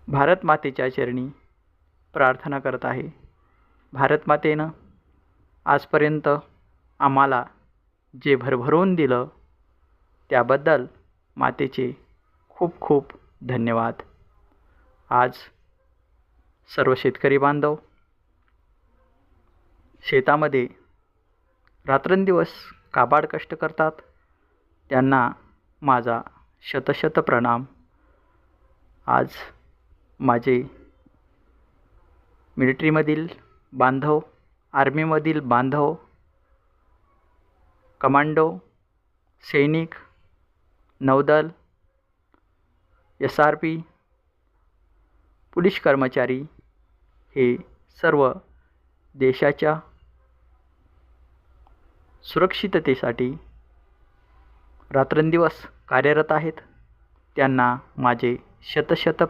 भारत मातेच्या चरणी प्रार्थना करत आहे। भारत मातेनं आजपर्यंत आम्हाला जे भरभरून दिलं त्याबद्दल मातेचे खूप खूप धन्यवाद। आज सर्व शेतकरी बांधव शेतामध्ये रात्रंदिवस काबाड कष्ट करतात, त्यांना माझा शतशत प्रणाम। आज माझे मिलिटरीमधील बांधव, आर्मीमधील बांधव, कमांडो, सैनिक, नौदल, SRP, पोलीस कर्मचारी हे सर्व देशाच्या सुरक्षिततेसाठी रात्रंदिवस कार्यरत आहेत, त्यांना माझे शतशत